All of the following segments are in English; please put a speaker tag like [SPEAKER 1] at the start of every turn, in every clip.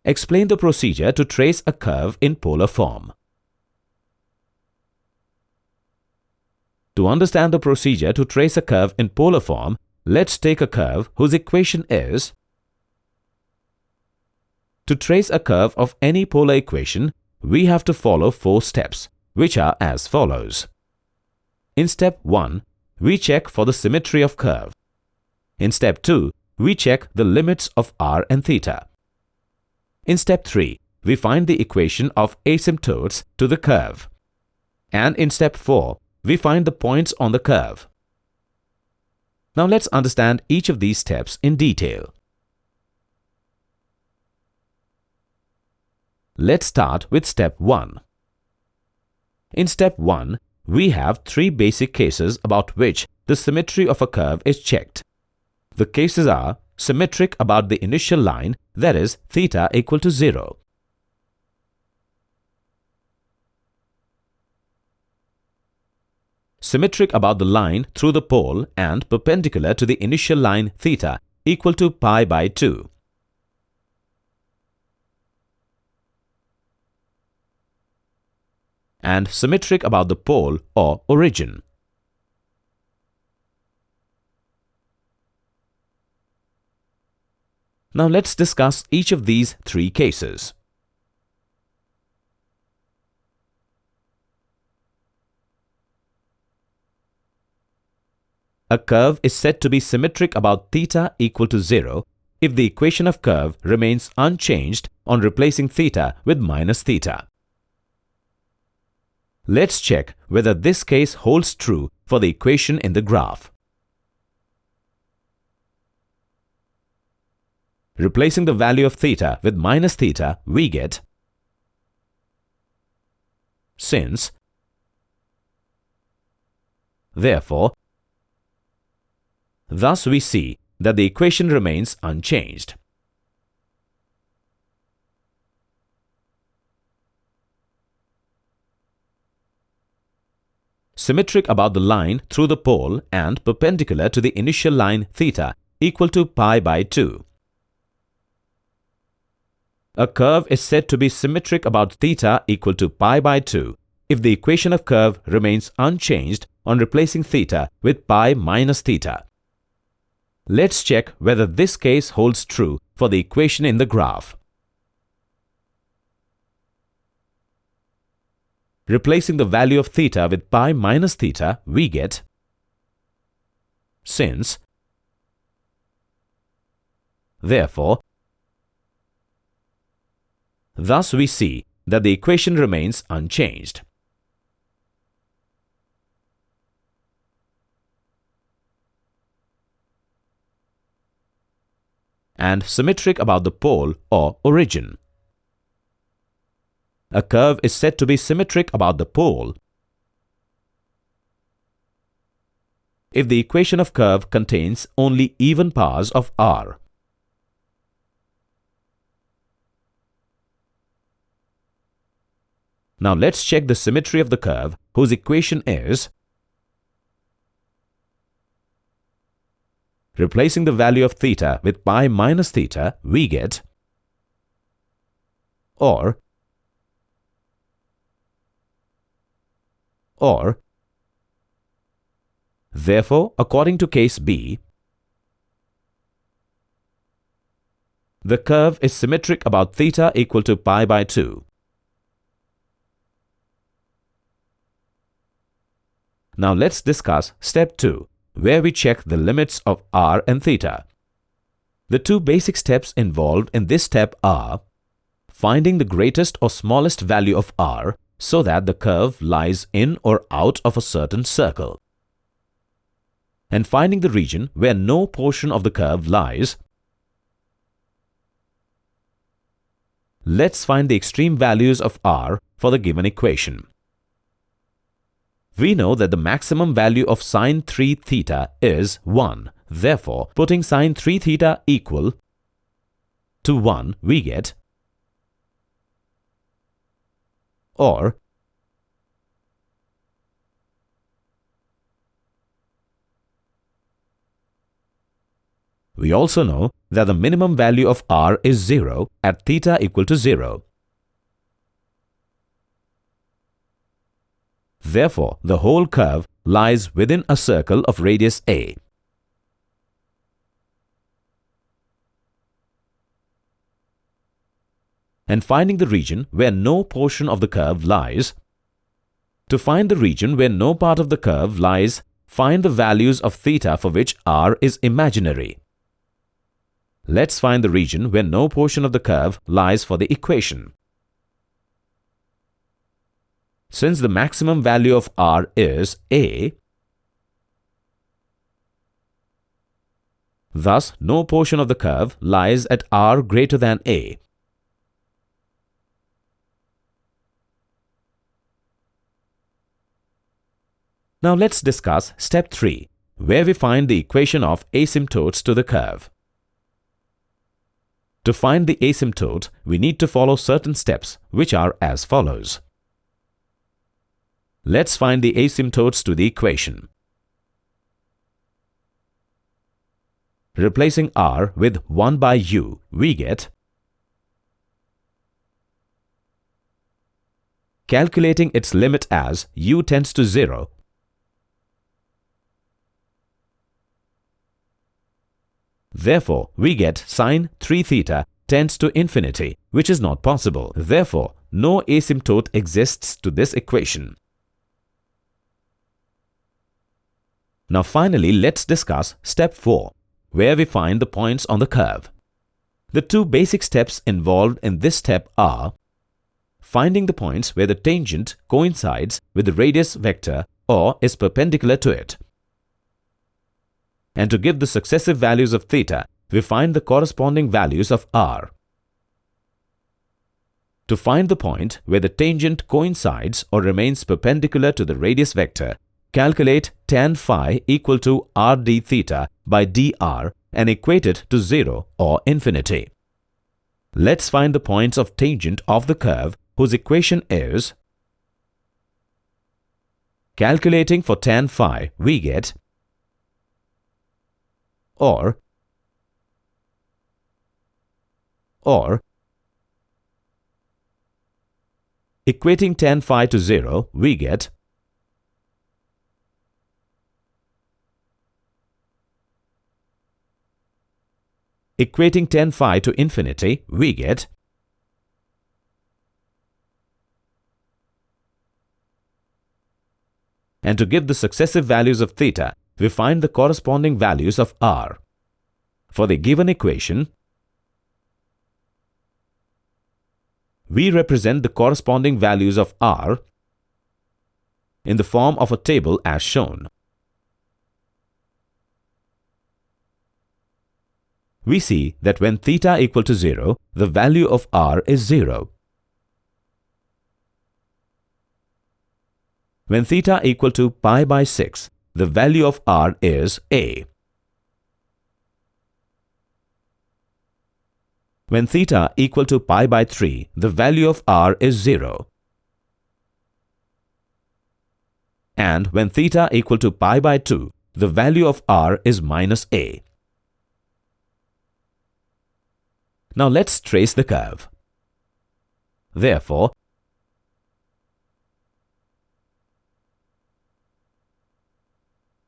[SPEAKER 1] Explain the procedure to trace a curve in polar form. To understand the procedure to trace a curve in polar form, let's take a curve whose equation is. To trace a curve of any polar equation, we have to follow 4 steps, which are as follows. In step 1, we check for the symmetry of curve. In step 2, we check the limits of r and theta. In step 3, we find the equation of asymptotes to the curve. And in step 4, we find the points on the curve. Now let's understand each of these steps in detail. Let's start with step 1. In step 1, we have 3 basic cases about which the symmetry of a curve is checked. The cases are symmetric about the initial line, that is, theta equal to 0. Symmetric about the line through the pole and perpendicular to the initial line theta equal to pi by 2. And symmetric about the pole or origin. Now let's discuss each of these 3 cases. A curve is said to be symmetric about theta equal to 0 if the equation of curve remains unchanged on replacing theta with minus theta. Let's check whether this case holds true for the equation in the graph. Replacing the value of theta with minus theta, we get since, therefore. Thus we see that the equation remains unchanged. Symmetric about the line through the pole and perpendicular to the initial line theta equal to pi by 2. A curve is said to be symmetric about theta equal to pi by 2 if the equation of curve remains unchanged on replacing theta with pi minus theta. Let's check whether this case holds true for the equation in the graph. Replacing the value of theta with pi minus theta, we get since, therefore. Thus we see that the equation remains unchanged. And symmetric about the pole or origin. A curve is said to be symmetric about the pole if the equation of curve contains only even powers of r. Now let's check the symmetry of the curve whose equation is. Replacing the value of theta with pi minus theta, we get or therefore, according to case B, the curve is symmetric about theta equal to pi by 2. Now let's discuss step 2, where we check the limits of r and theta. The 2 basic steps involved in this step are finding the greatest or smallest value of r so that the curve lies in or out of a certain circle, and finding the region where no portion of the curve lies. Let's find the extreme values of r for the given equation. We know that the maximum value of sine 3 theta is 1. Therefore, putting sine 3 theta equal to 1, we get or We also know that the minimum value of r is 0 at theta equal to 0. Therefore, the whole curve lies within a circle of radius a. And finding the region where no portion of the curve lies. To find the region where no part of the curve lies, find the values of theta for which r is imaginary. Let's find the region where no portion of the curve lies for the equation. Since the maximum value of r is a, thus no portion of the curve lies at r greater than a. Now let's discuss step 3, where we find the equation of asymptotes to the curve. To find the asymptote, we need to follow certain steps, which are as follows. Let's find the asymptotes to the equation. Replacing r with 1 by u, we get, calculating its limit as u tends to 0, therefore, we get sine 3 theta tends to infinity, which is not possible. Therefore, no asymptote exists to this equation. Now finally, let's discuss step 4, where we find the points on the curve. The two basic steps involved in this step are finding the points where the tangent coincides with the radius vector or is perpendicular to it. And to give the successive values of theta, we find the corresponding values of r. To find the point where the tangent coincides or remains perpendicular to the radius vector, calculate tan phi equal to r d theta by dr and equate it to 0 or infinity. Let's find the points of tangent of the curve whose equation is, calculating for tan phi, we get, or equating tan phi to 0, we get equating tan phi to infinity, we get and to give the successive values of theta, we find the corresponding values of r. For the given equation, we represent the corresponding values of r in the form of a table as shown. We see that when theta equal to 0, the value of r is 0. When theta equal to pi by 6, the value of r is a. When theta equal to pi by 3, the value of r is 0. And when theta equal to pi by 2, the value of r is minus a. Now let's trace the curve. Therefore,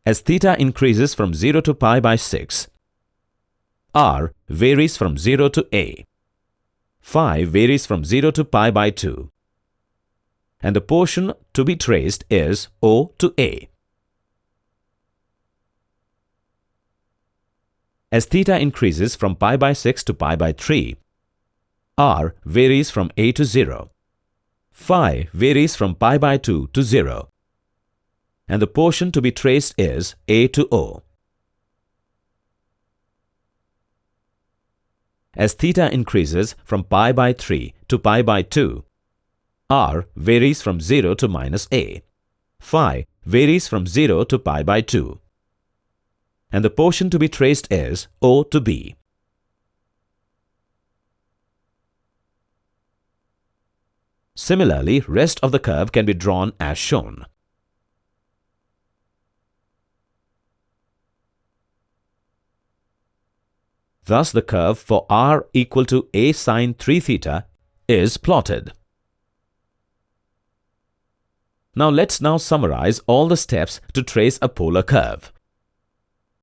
[SPEAKER 1] as theta increases from 0 to pi by 6, r varies from 0 to a, phi varies from 0 to pi by 2, and the portion to be traced is O to a. As theta increases from pi by 6 to pi by 3, r varies from a to 0, phi varies from pi by 2 to 0, and the portion to be traced is a to o. As theta increases from pi by 3 to pi by 2, r varies from 0 to minus a, phi varies from 0 to pi by 2, and the portion to be traced is O to b. Similarly, rest of the curve can be drawn as shown. Thus, the curve for r equal to a sine 3 theta is plotted. Now let's summarize all the steps to trace a polar curve.